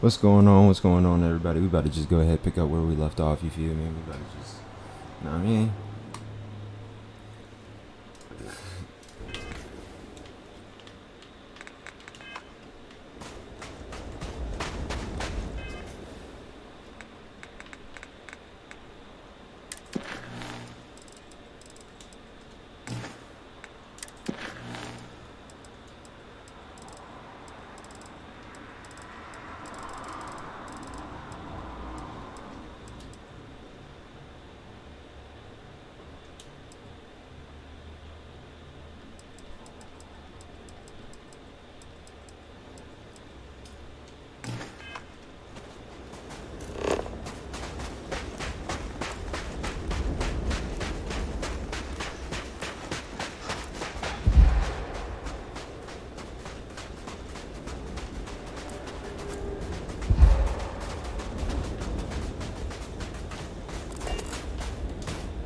What's going on? What's going on, everybody? We about to just go ahead and pick up where we left off. You feel me? We about to just, you know what I mean?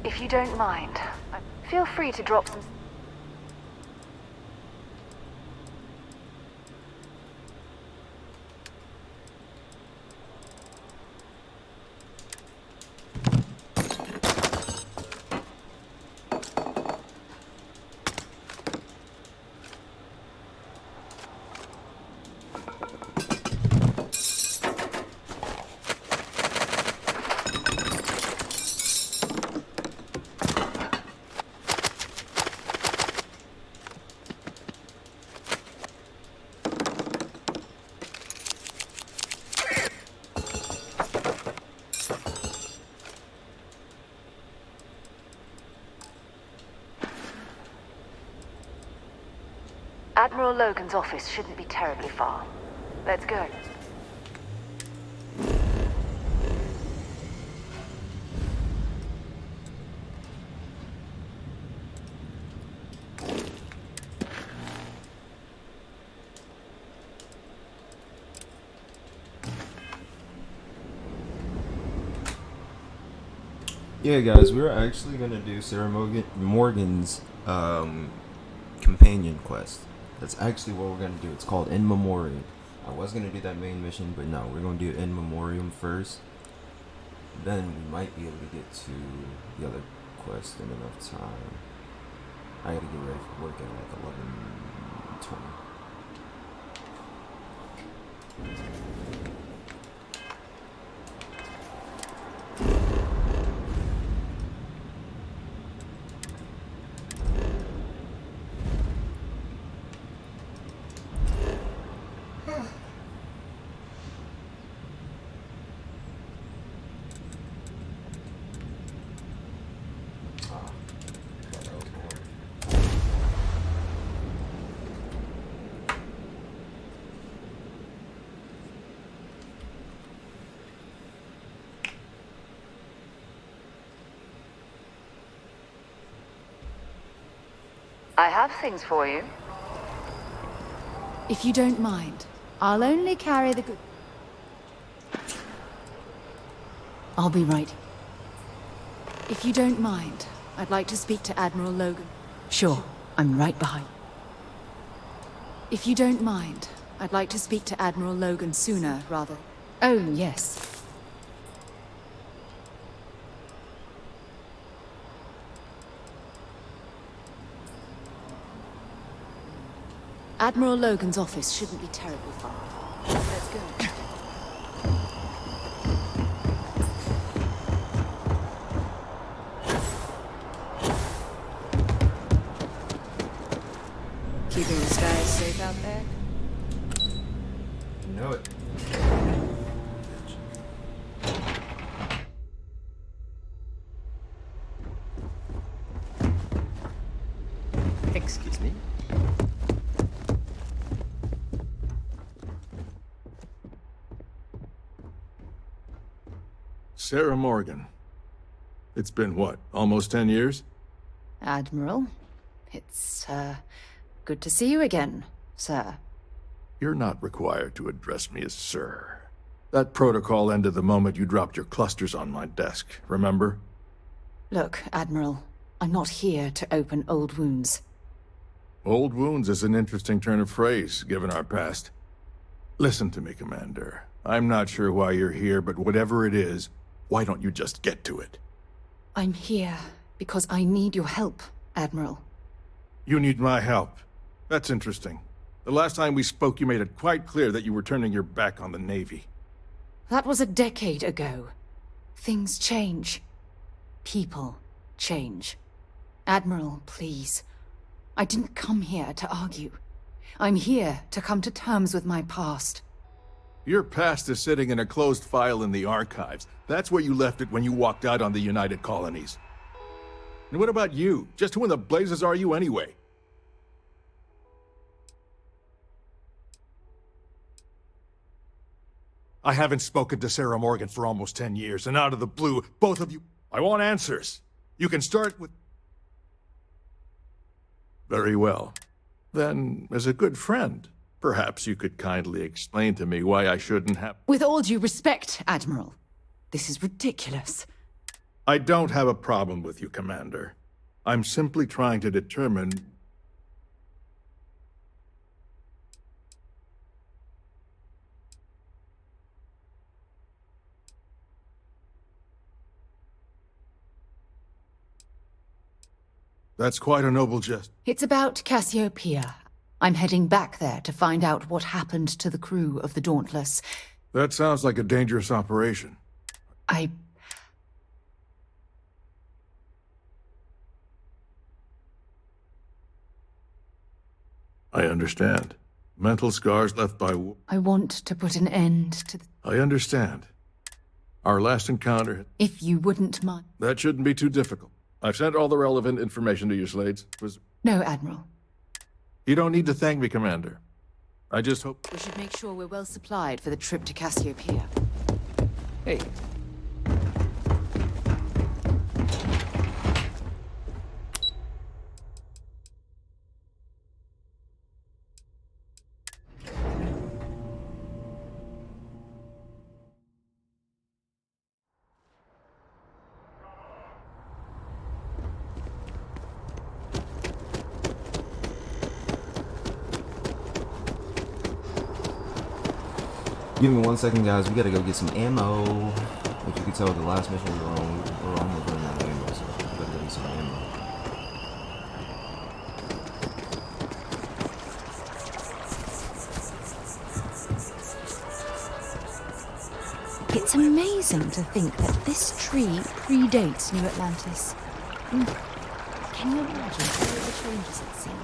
If you don't mind, feel free to drop some... Admiral Logan's office shouldn't be terribly far. Let's go. Yeah, guys, we're actually gonna do Sarah Morgan's companion quest. That's actually what we're gonna do. It's called In Memoriam. I was gonna do that main mission, but no, we're gonna do In Memoriam first. Then we might be able to get to the other quest in enough time. I gotta get ready for work at like 11:20. I have things for you. If you don't mind, I'll only carry the good... I'll be right. If you don't mind, I'd like to speak to Admiral Logan. Sure, I'm right behind. If you don't mind, I'd like to speak to Admiral Logan sooner, rather. Oh, yes. Admiral Logan's office shouldn't be terribly far. Let's go. Keeping the skies safe out there? You know it. Excuse me. Sarah Morgan. It's been what, almost 10 years? Admiral, it's, good to see you again, sir. You're not required to address me as sir. That protocol ended the moment you dropped your clusters on my desk, remember? Look, Admiral, I'm not here to open old wounds. Old wounds is an interesting turn of phrase, given our past. Listen to me, Commander. I'm not sure why you're here, but whatever it is, why don't you just get to it? I'm here because I need your help, Admiral. You need my help. That's interesting. The last time we spoke, you made it quite clear that you were turning your back on the Navy. That was a decade ago. Things change. People change. Admiral, please. I didn't come here to argue. I'm here to come to terms with my past. Your past is sitting in a closed file in the archives. That's where you left it when you walked out on the United Colonies. And what about you? Just who in the blazes are you anyway? I haven't spoken to Sarah Morgan for almost 10 years, and out of the blue, both of you... I want answers. You can start with... Very well. Then, as a good friend, perhaps you could kindly explain to me why I shouldn't have... With all due respect, Admiral, this is ridiculous. I don't have a problem with you, Commander. I'm simply trying to determine... That's quite a noble jest. It's about Cassiopeia. I'm heading back there to find out what happened to the crew of the Dauntless. That sounds like a dangerous operation. I understand. Mental scars left by... want to put an end to the... I understand. Our last encounter... If you wouldn't mind. That shouldn't be too difficult. I've sent all the relevant information to you, Slades. No, Admiral. You don't need to thank me, Commander. I just hope... We should make sure we're well supplied for the trip to Cassiopeia. Hey. Give me 1 second, guys. We gotta go get some ammo. If you could tell, the last mission we're almost running out of ammo, so we gotta go get some ammo. It's amazing to think that this tree predates New Atlantis. Can you imagine all the changes it's seen?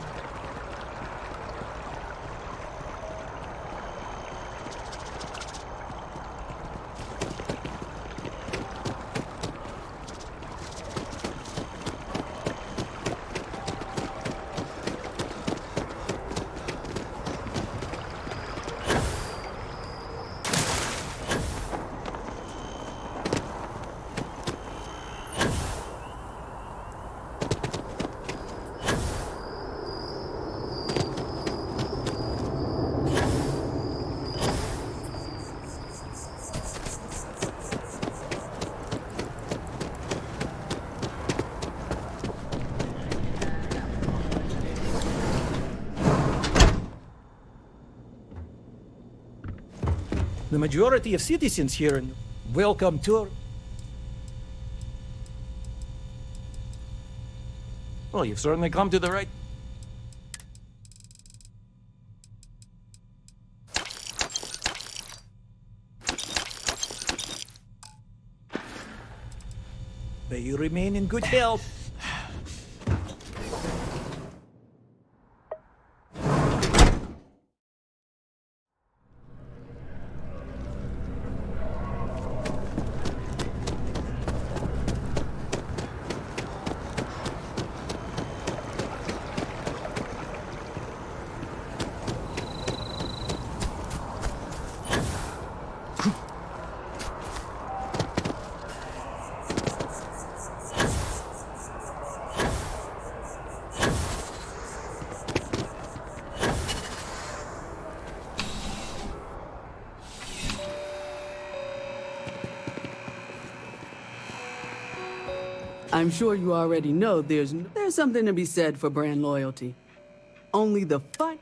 The majority of citizens here welcome tour. Well, you've certainly come to the right. May you remain in good health. I'm sure you already know there's something to be said for brand loyalty. Only the fun...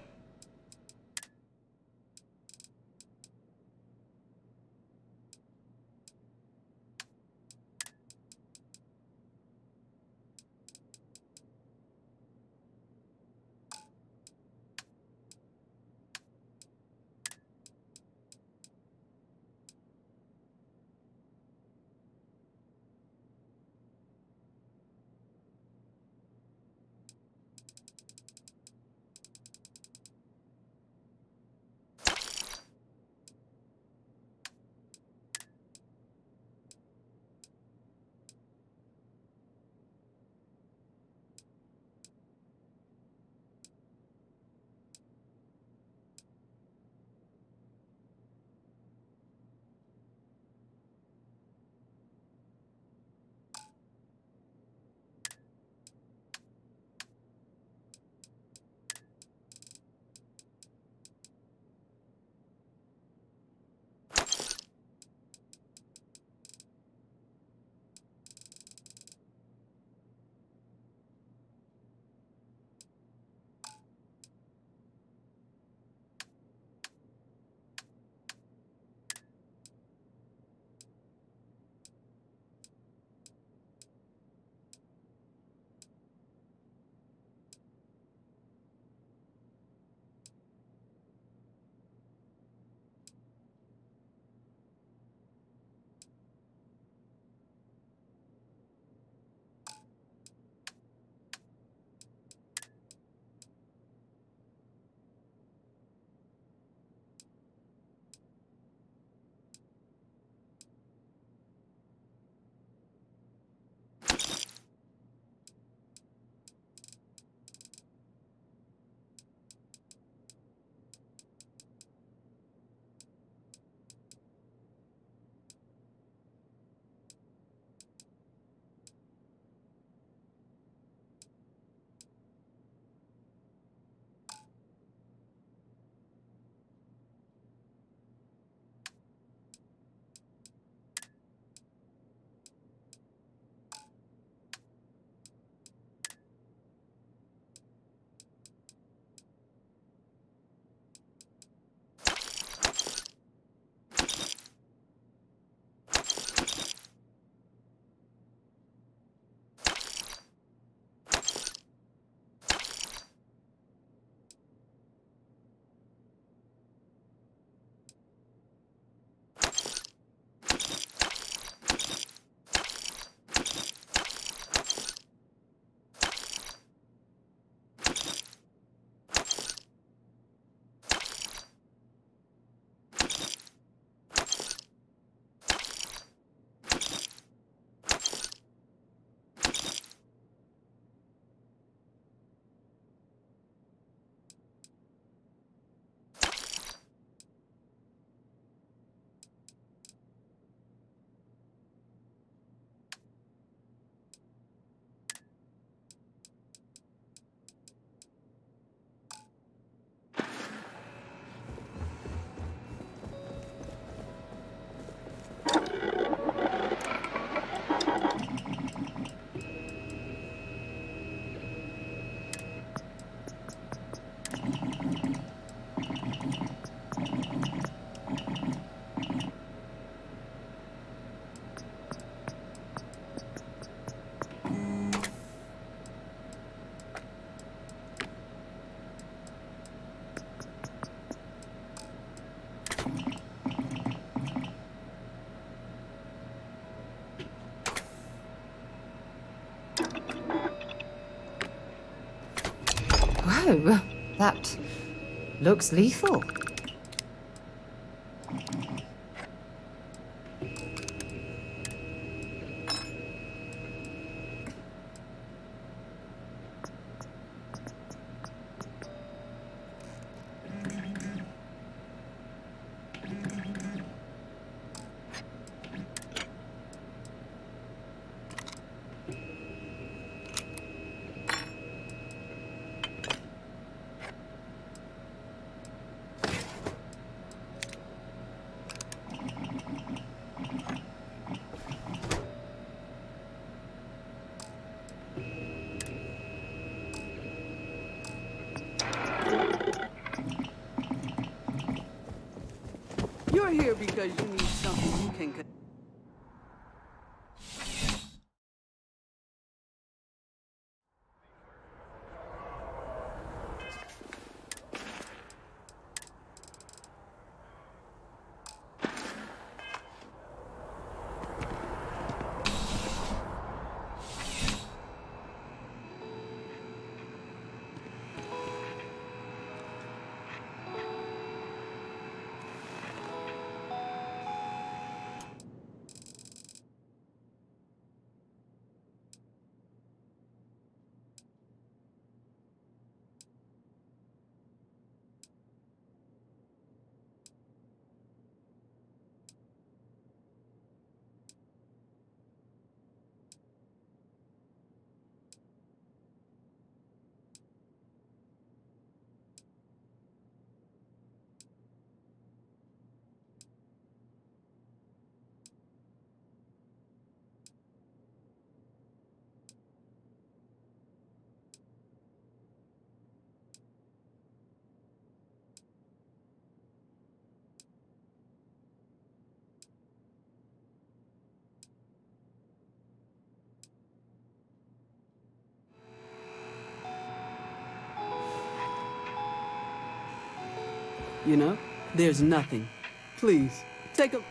Oh, that looks lethal. You're here because you need something you can... You know, there's nothing. Please, take a...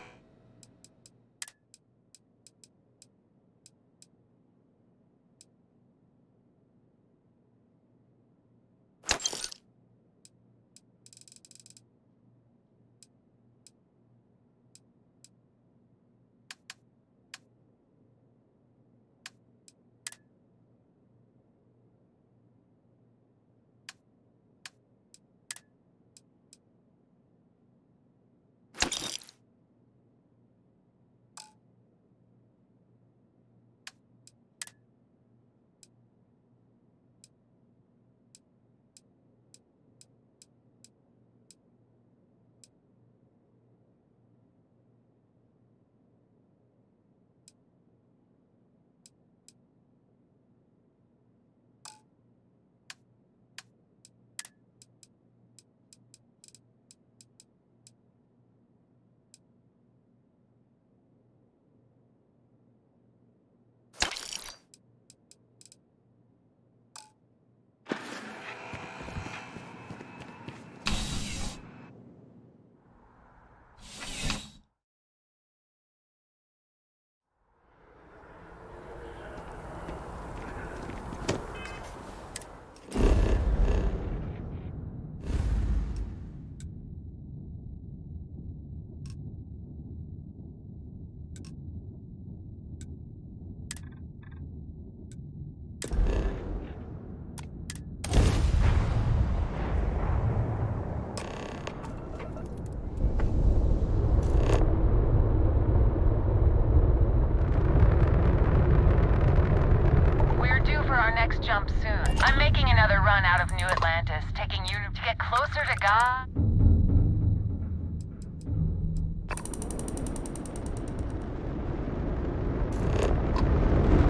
Jump soon. I'm making another run out of New Atlantis, taking you to get closer to God.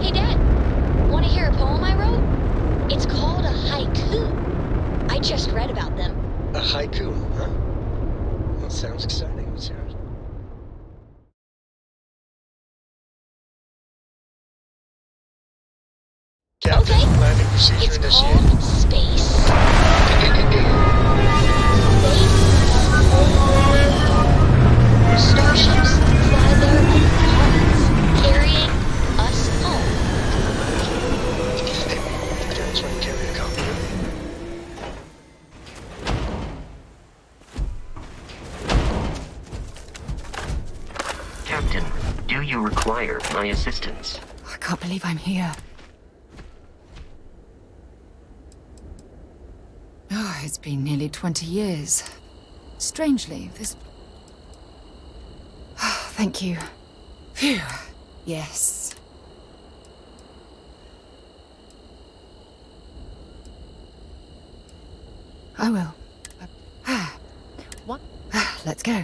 Hey, Dad. Want to hear a poem I wrote? It's called a haiku. I just read about them. A haiku, huh? That sounds exciting. Let's hear it. Captain, Okay. landing procedure It's initiated. called space. Starships fly there like cars, carrying us home. Hey, Captain's trying to carry a copy of it. you require my assistance? I can't believe I'm here. Oh, it's been nearly 20 years. Strangely, this... Thank you. Phew. Yes. I will. What? Let's go.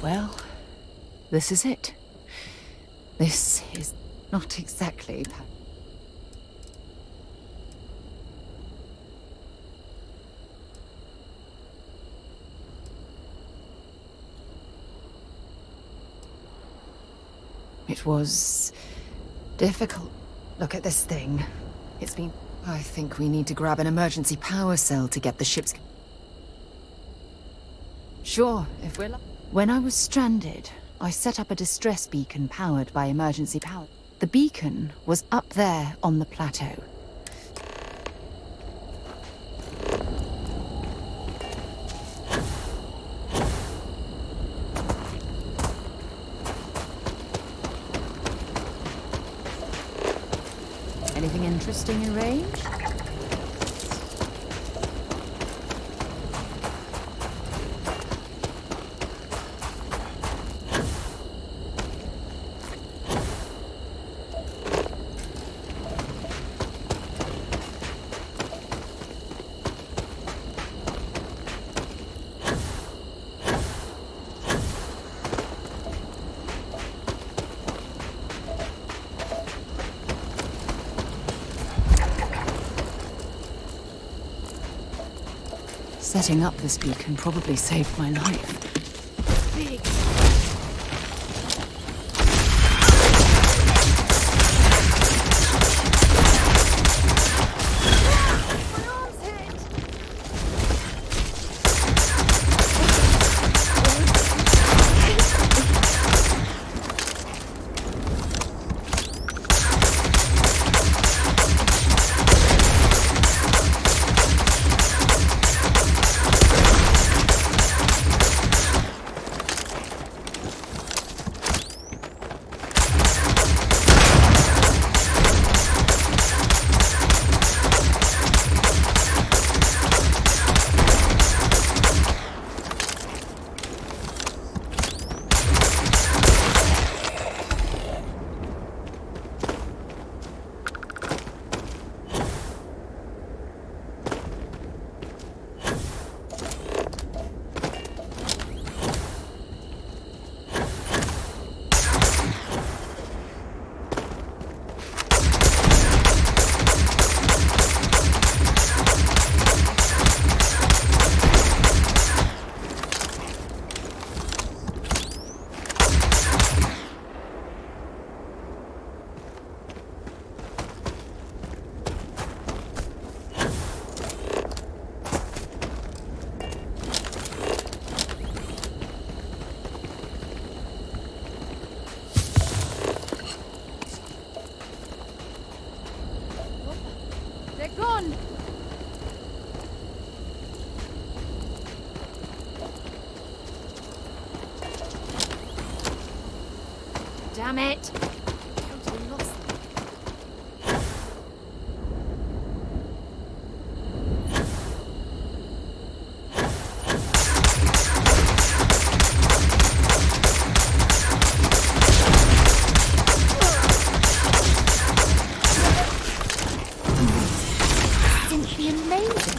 Well, this is it. This is not exactly... It was... difficult. Look at this thing. It's been... I think we need to grab an emergency power cell to get the ship's... Sure, if we're... When I was stranded, I set up a distress beacon powered by emergency power. The beacon was up there on the plateau. Anything interesting in range? Setting up this beacon probably saved my life. Big. They're gone! Damn it! Totally lost them. Simply amazing.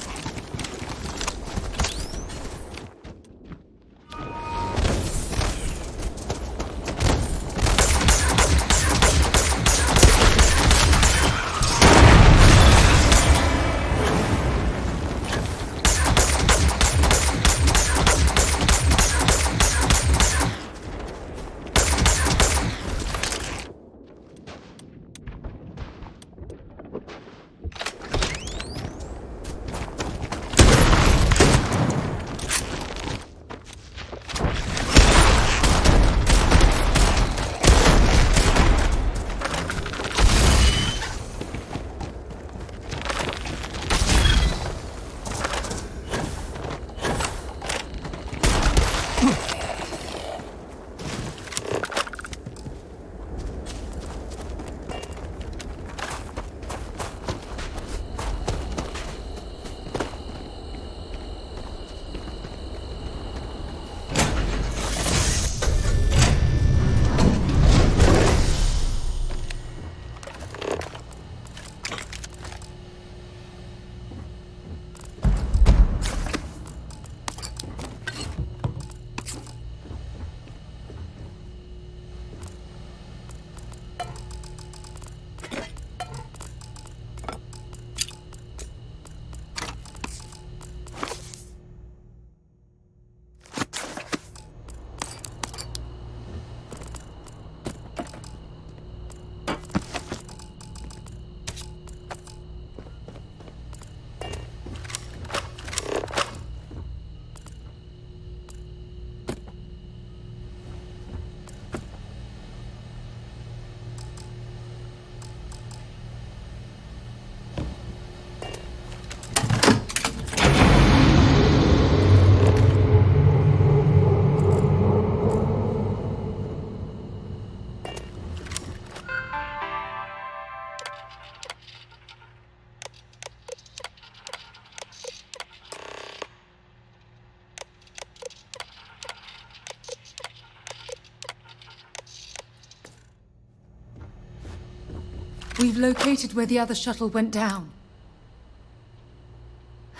We've located where the other shuttle went down.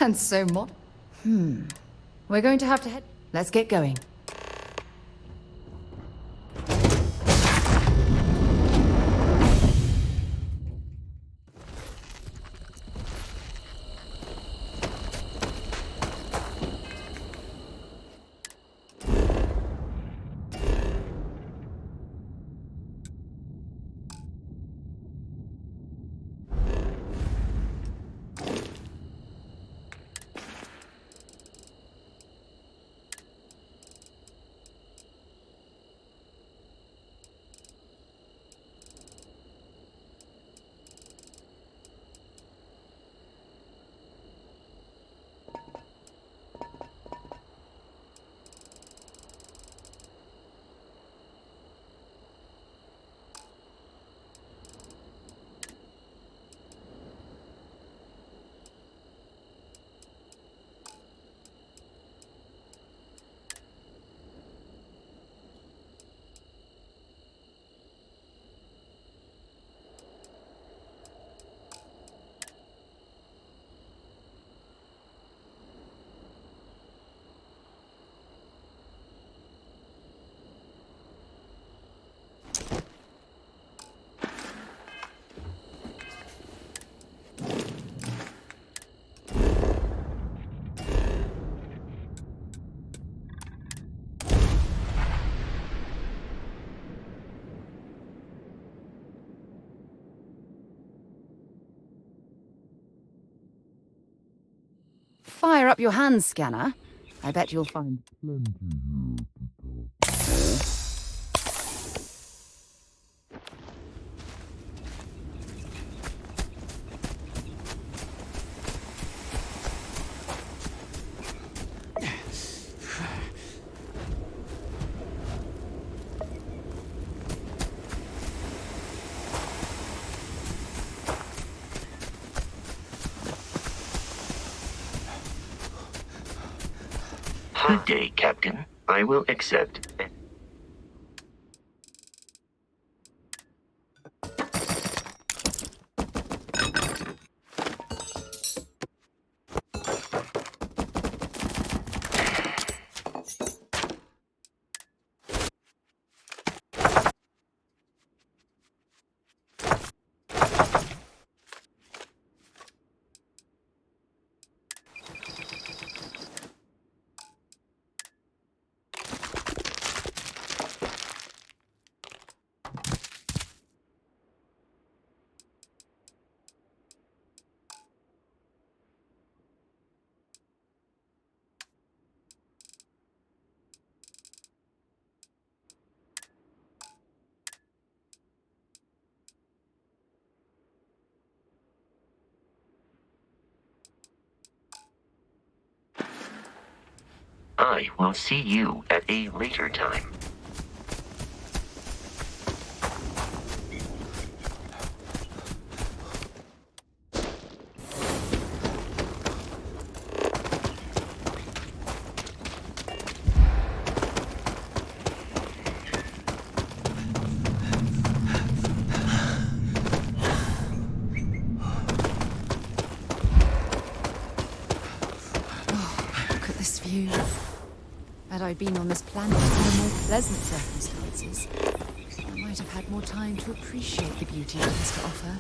And so mod. We're going to have to head. Let's get going. Fire up your hand scanner. I bet you'll find Good day, Captain. I will accept. I will see you at a later time. Look at this view. Had I been on this planet under more pleasant circumstances, I might have had more time to appreciate the beauty it has to offer.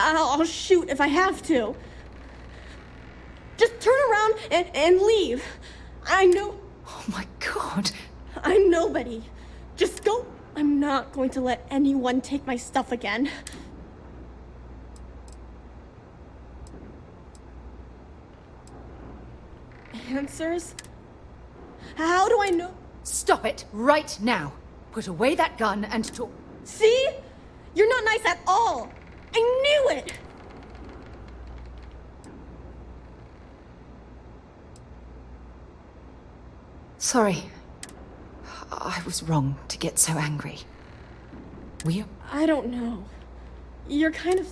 I'll shoot if I have to. Just turn around and leave. I know. Oh my god. I'm nobody. Just go. I'm not going to let anyone take my stuff again. Answers? How do I know? Stop it right now. Put away that gun and talk. See? You're not nice at all. I knew it! Sorry. I was wrong to get so angry. I don't know. You're kind of...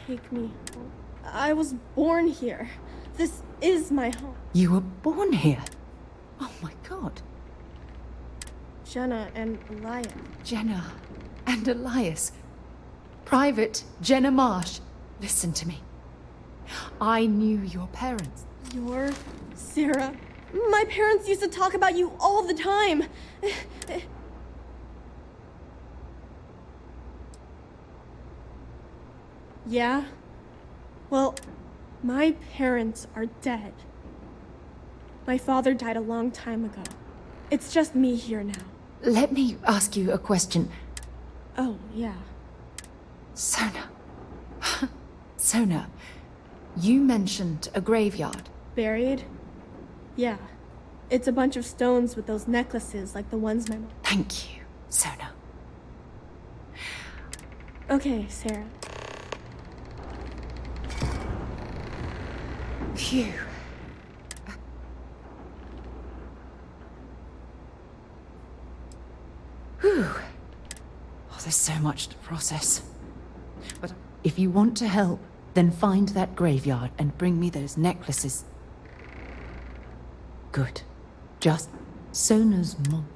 Take me home. I was born here. This is my home. You were born here? Oh my god. Jenna and Elias. Jenna and Elias. Private Jenna Marsh. Listen to me. I knew your parents. You're Sarah. My parents used to talk about you all the time. Yeah? Well, my parents are dead. My father died a long time ago. It's just me here now. Let me ask you a question. Oh, yeah. Sona. Sona, you mentioned a graveyard. Buried? Yeah. It's a bunch of stones with those necklaces like the ones my mom... Thank you, Sona. Okay, Sarah. Phew. Whew. Oh, there's so much to process. But if you want to help, then find that graveyard and bring me those necklaces. Good. Just Sona's mom.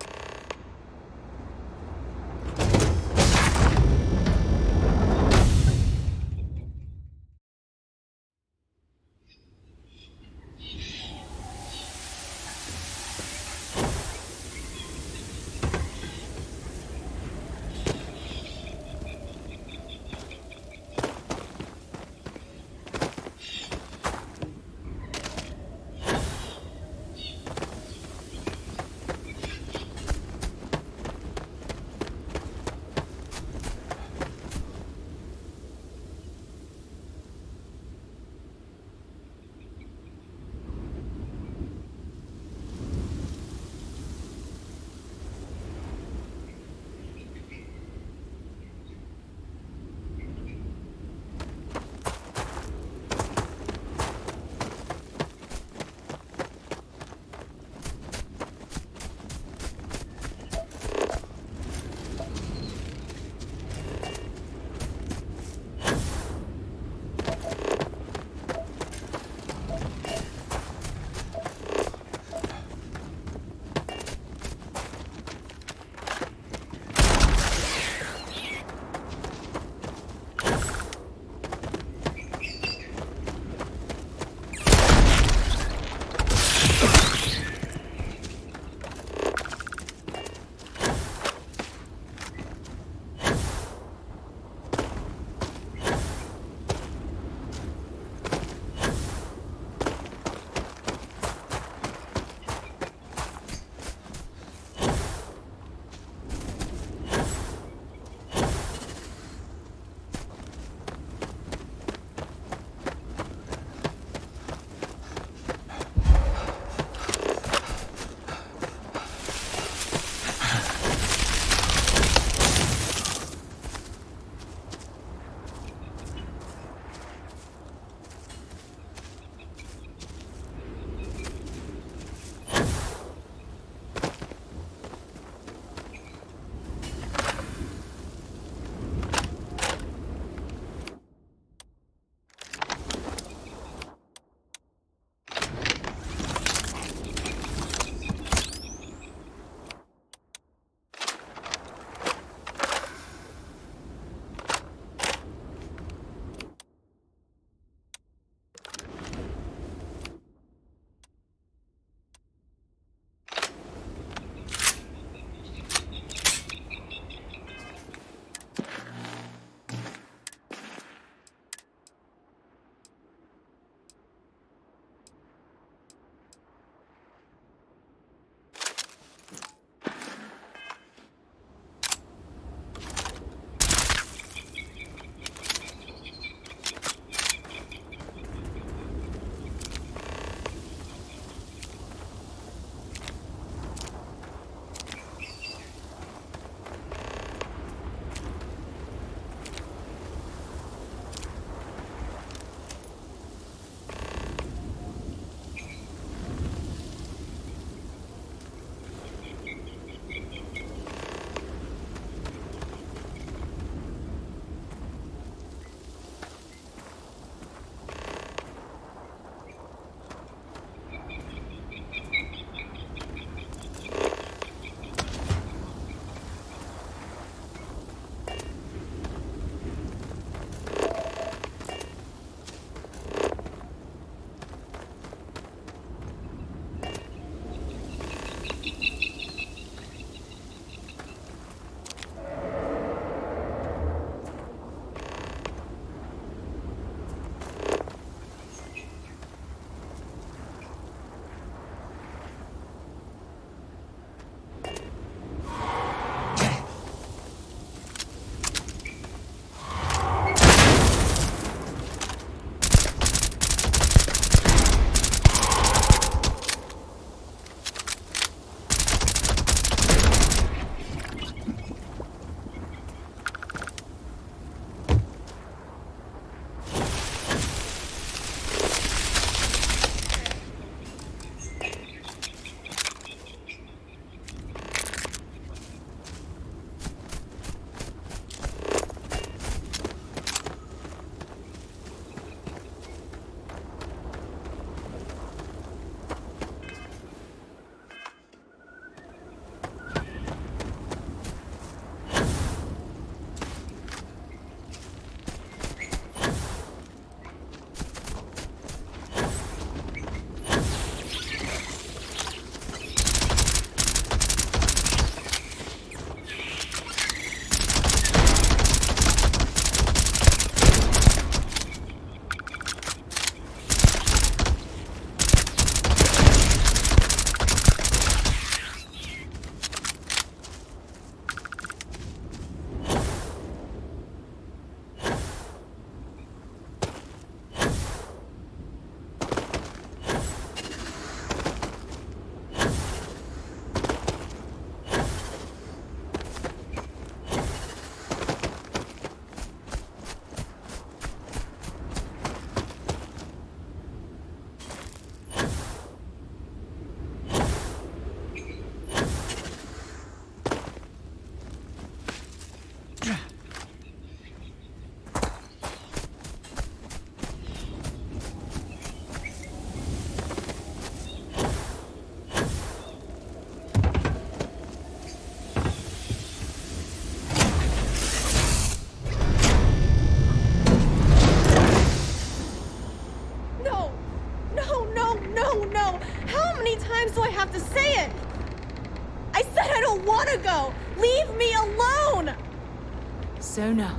Sona,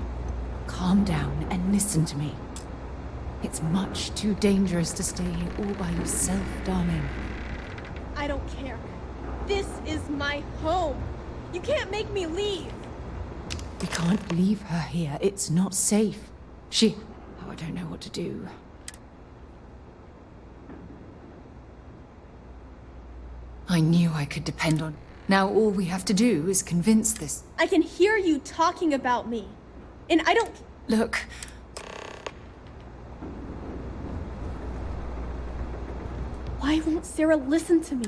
calm down and listen to me. It's much too dangerous to stay here all by yourself, darling. I don't care. This is my home. You can't make me leave. We can't leave her here. It's not safe. Oh, I don't know what to do. I knew I could depend on... Now all we have to do is convince this... I can hear you talking about me. And I don't... Look... Why won't Sarah listen to me?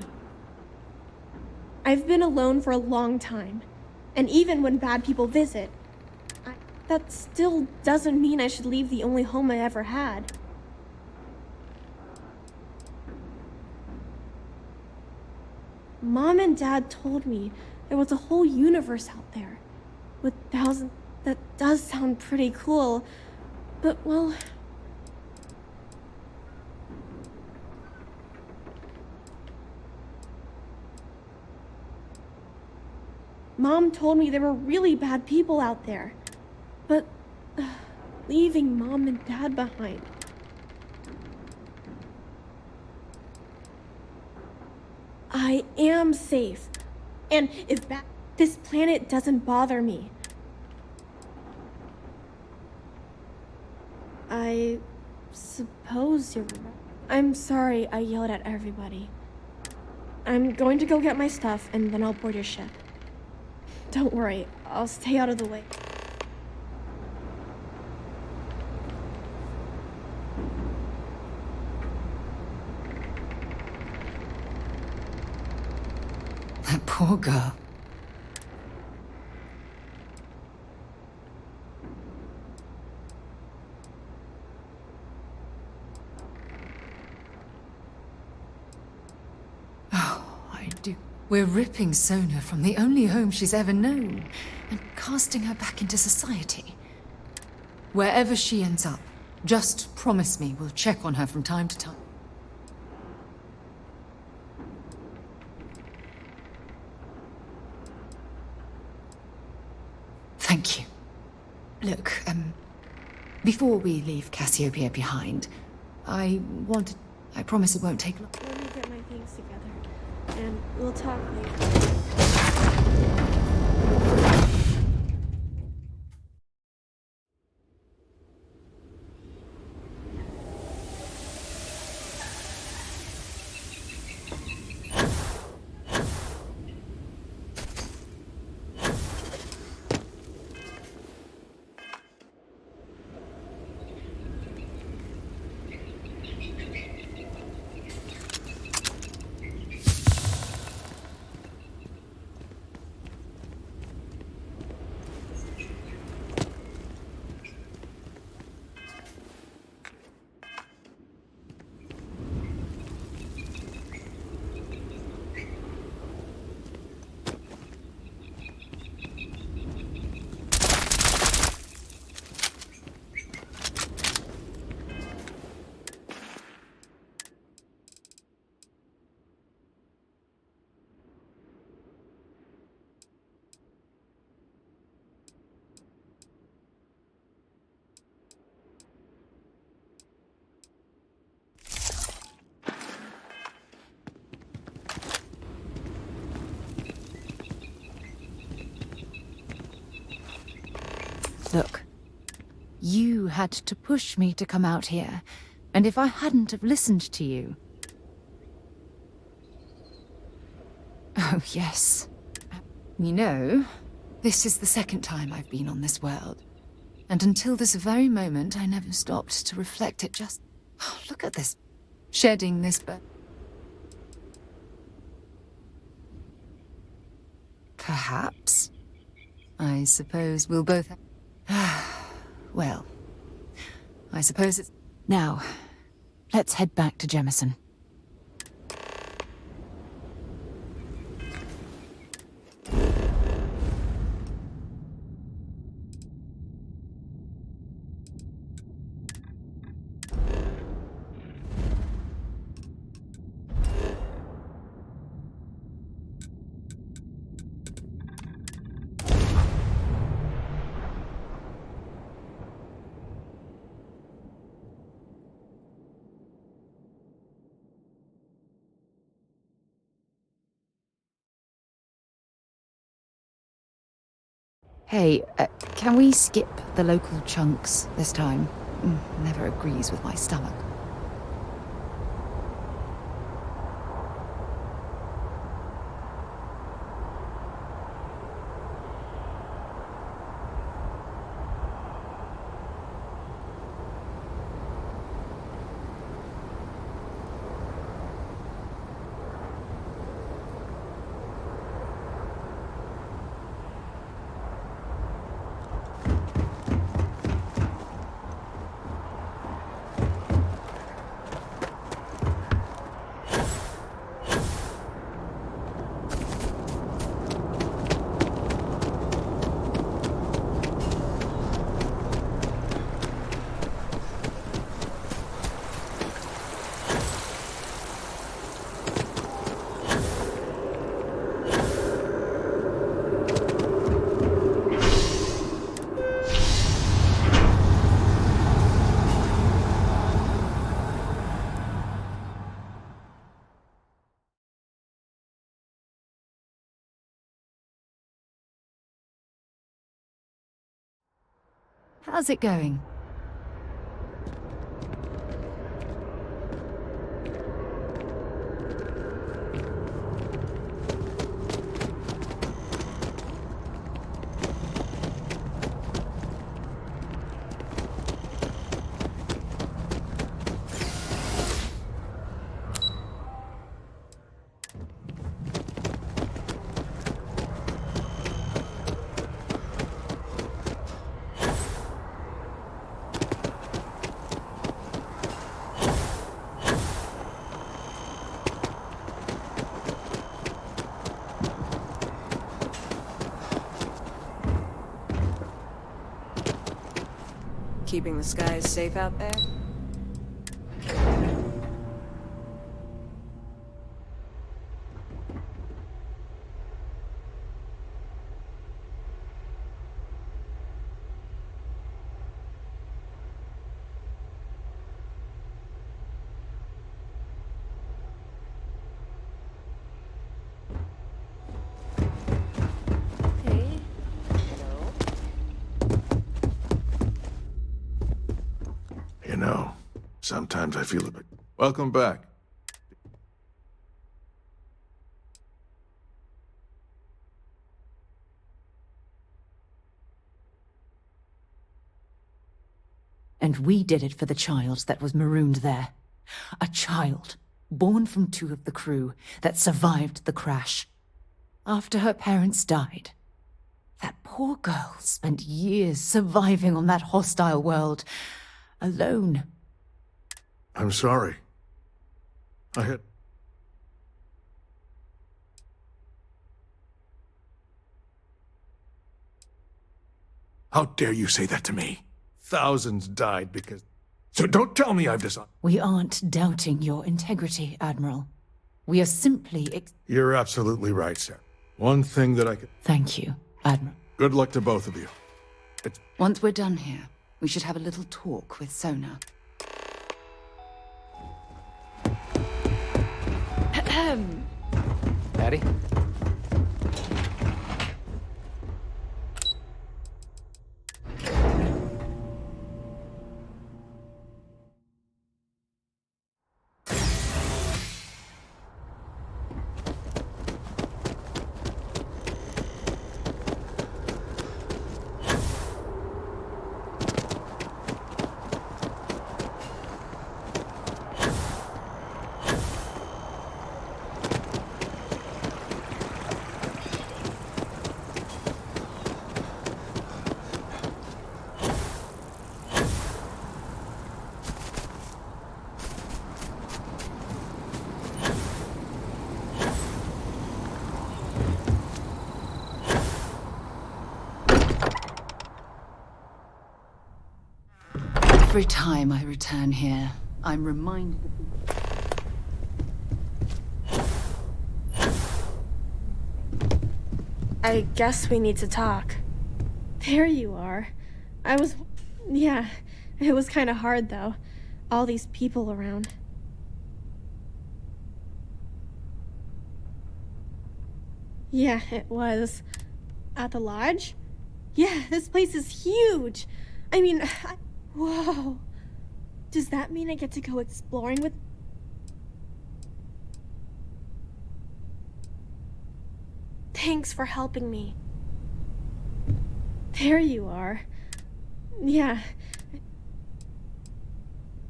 I've been alone for a long time. And even when bad people visit, that still doesn't mean I should leave the only home I ever had. Mom and Dad told me there was a whole universe out there with thousands. That does sound pretty cool, but well... Mom told me there were really bad people out there, but leaving Mom and Dad behind. I am safe, and if this planet doesn't bother me, I suppose you're right. I'm sorry I yelled at everybody. I'm going to go get my stuff, and then I'll board your ship. Don't worry, I'll stay out of the way. That poor girl. Oh, I do. We're ripping Sona from the only home she's ever known and casting her back into society. Wherever she ends up, just promise me we'll check on her from time to time. Thank you. Look, before we leave Cassiopeia behind, I promise it won't take long. Let me get my things together, and we'll talk later. Look, you had to push me to come out here, and if I hadn't have listened to you... Oh, yes. You know, this is the second time I've been on this world. And until this very moment, I never stopped to reflect it just... Oh, look at this. Shedding this burden. Perhaps. I suppose we'll both have... Well, I suppose it's... Now, let's head back to Jemison. Hey, can we skip the local chunks this time? Never agrees with my stomach. How's it going? Keeping the skies safe out there? Hey. Hello. You know, sometimes I feel a bit... Welcome back. And we did it for the child that was marooned there. A child, born from 2 of the crew, that survived the crash. After her parents died. That poor girl spent years surviving on that hostile world, alone. I'm sorry. I had... How dare you say that to me? Thousands died because... So don't tell me I've dishonored... We aren't doubting your integrity, Admiral. We are simply You're absolutely right, sir. One thing that I could... Thank you, Admiral. Good luck to both of you. Once we're done here, we should have a little talk with Sona. Patty? Every time I return here, I'm reminded I guess we need to talk. There you are. Yeah, it was kind of hard though. All these people around. Yeah, it was. At the lodge? Yeah, this place is huge. I mean, whoa. Does that mean I get to go exploring with... Thanks for helping me. There you are. Yeah.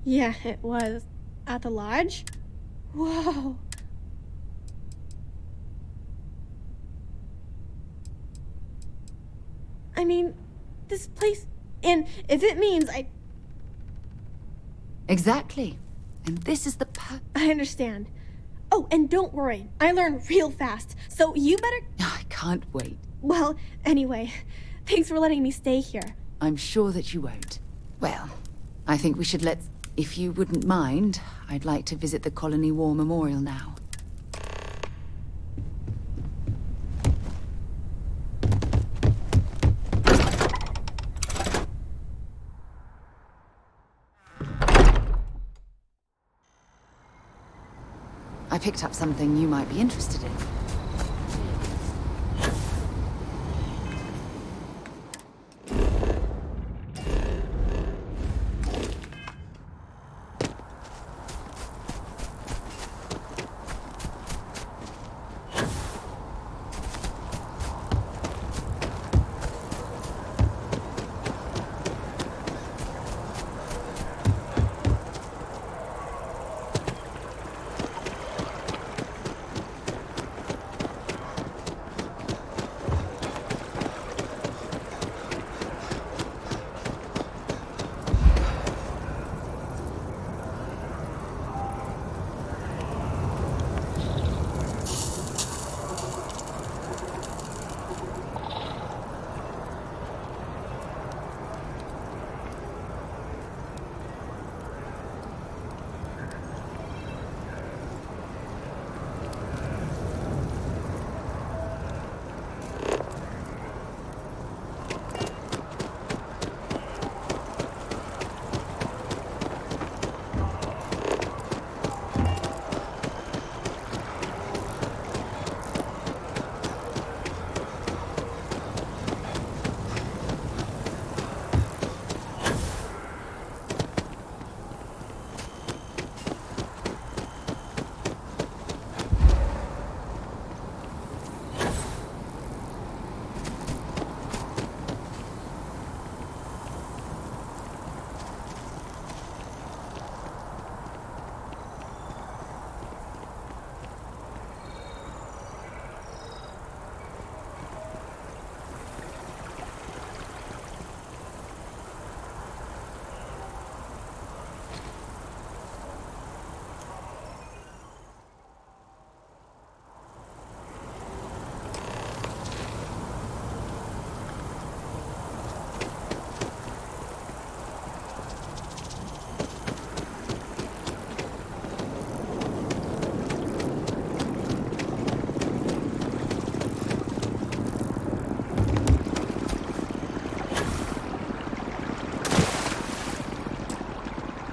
Yeah, it was. At the lodge? Whoa. I mean, this place... And if it means I... Exactly. And this is the I understand. Oh, and don't worry. I learn real fast, so you better... I can't wait. Well, anyway, thanks for letting me stay here. I'm sure that you won't. Well, I think we should let... If you wouldn't mind, I'd like to visit the Colony War Memorial now. I picked up something you might be interested in.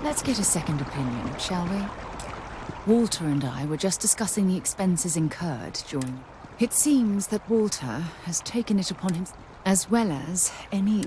Let's get a second opinion, shall we? Walter and I were just discussing the expenses incurred during... It seems that Walter has taken it upon himself, as well as any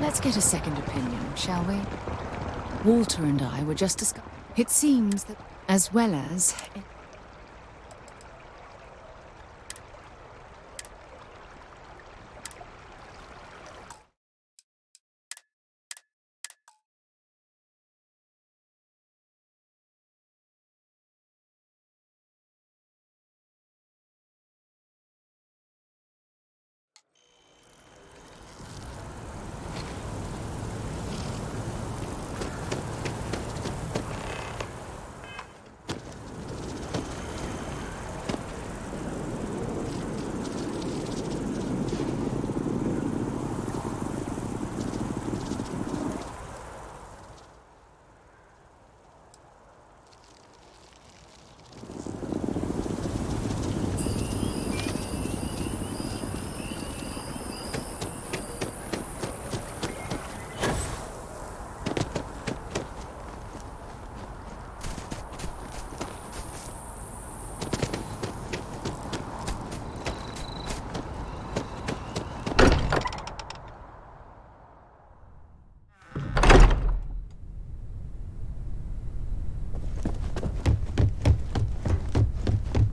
Let's get a second opinion, shall we? Walter and I were just discussing... It seems that... as well as...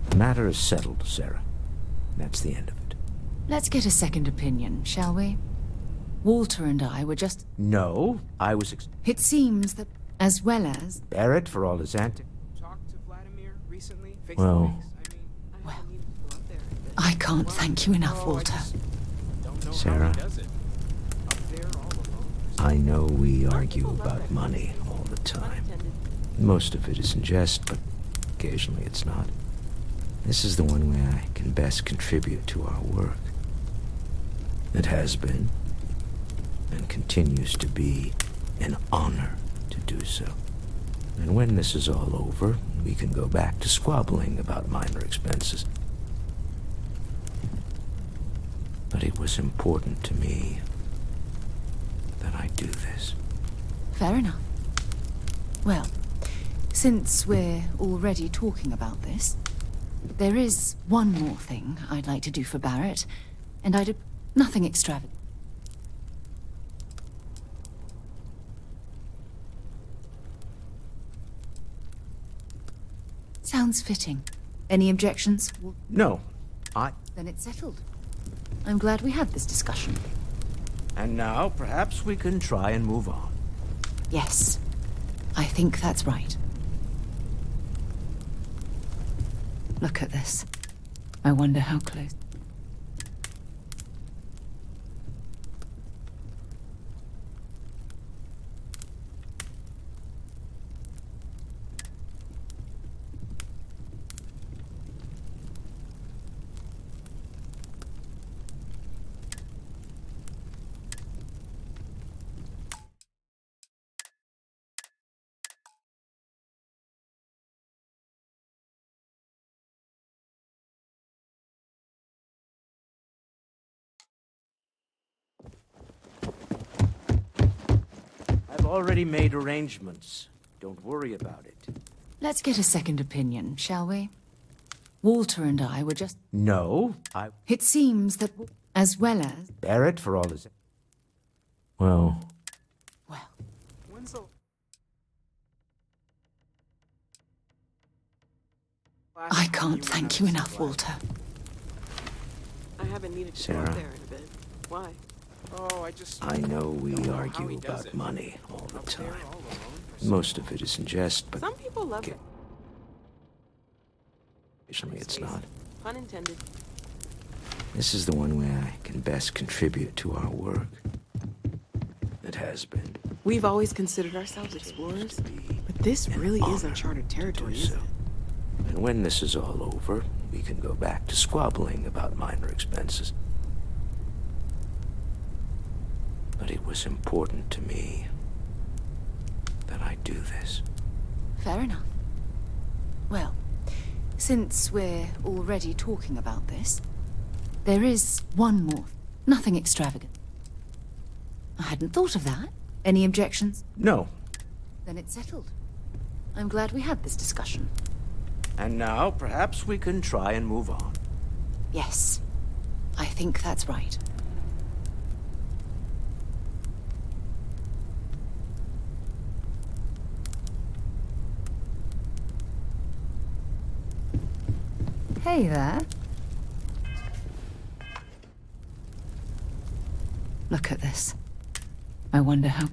The matter is settled, Sarah. That's the end of it. Let's get a second opinion, shall we? Walter and I were just... No, I was It seems that, as well as... Barrett for all his antics. Talked to Vladimir recently? Well... I can't thank you enough, Walter. Sarah, I know we argue about money all the time. Most of it is in jest, but occasionally it's not. This is the one way I can best contribute to our work. It has been, and continues to be, an honor to do so. And when this is all over, we can go back to squabbling about minor expenses. But it was important to me that I do this. Fair enough. Well, since we're already talking about this, there is one more thing I'd like to do for Barrett, and I'd... nothing extravagant. Sounds fitting. Any objections? No, Then it's settled. I'm glad we had this discussion. And now, perhaps we can try and move on. Yes, I think that's right. Look at this. I wonder how close... I've already made arrangements. Don't worry about it. Let's get a second opinion, shall we? Walter and I were just... No, It seems that, as well as... Barrett for all his... Well... When's the... I can't thank you enough, Walter. I haven't needed to Sarah. go up there in a bit. Why? Oh, I know we argue about money all the time. Most of it is in jest, but Some people love it. occasionally it's not. Pun intended. This is the one way I can best contribute to our work. It has been. We've always considered ourselves explorers, but this really is uncharted territory, isn't it? And when this is all over, we can go back to squabbling about minor expenses. But it was important to me that I do this. Fair enough. Well, since we're already talking about this, there is one more. Nothing extravagant. I hadn't thought of that. Any objections? No. Then it's settled. I'm glad we had this discussion. And now, perhaps we can try and move on. Yes, I think that's right. Hey there. Look at this. I wonder how...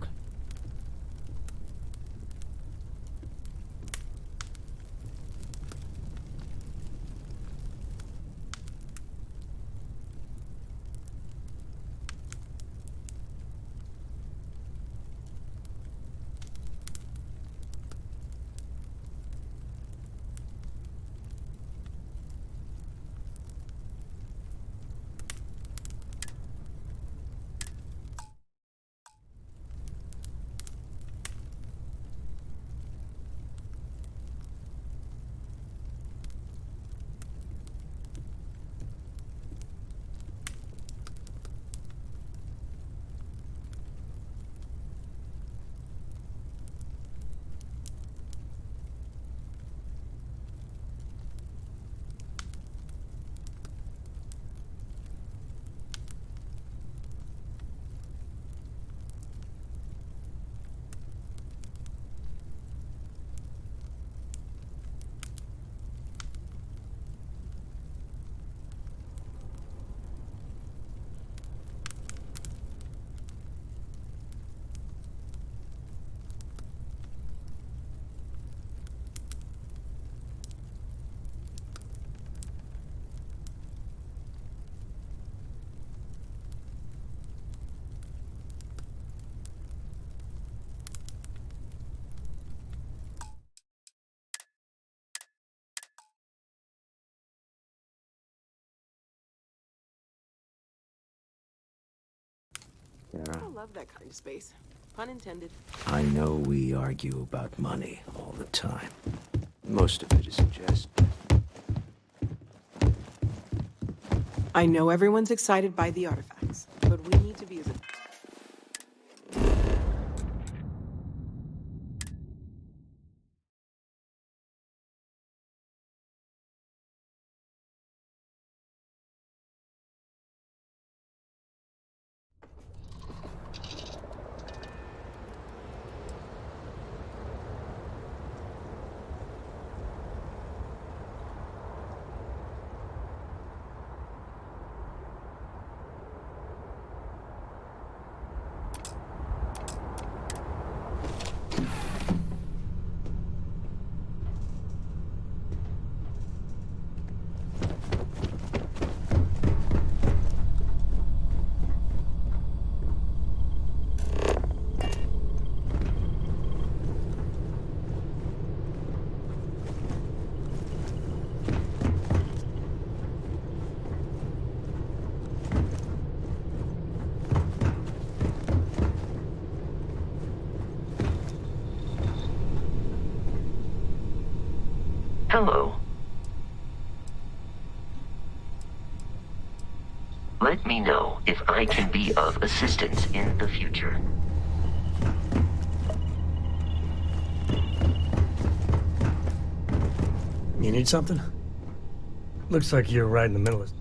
I love that kind of space. Pun intended. I know we argue about money all the time. Most of it is in jest. I know everyone's excited by the artifacts, but we need to be as... Hello. Let me know if I can be of assistance in the future. You need something? Looks like you're right in the middle of it.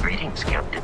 Greetings, Captain.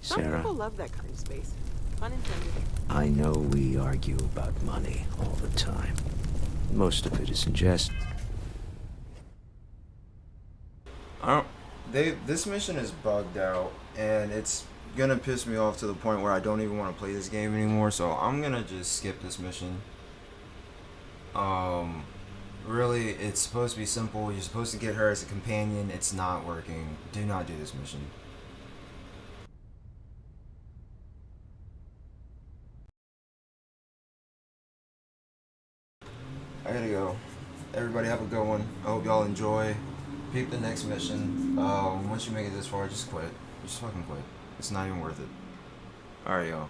Some Sarah, people love that kind of space. Pun intended. I know we argue about money all the time. Most of it is in jest. This mission is bugged out, and it's gonna piss me off to the point where I don't even want to play this game anymore. So I'm gonna just skip this mission. Really, it's supposed to be simple. You're supposed to get her as a companion. It's not working. Do not do this mission. I gotta go. Everybody have a good one. I hope y'all enjoy. Peep the next mission. Once you make it this far, just quit. Just fucking quit. It's not even worth it. Alright, y'all.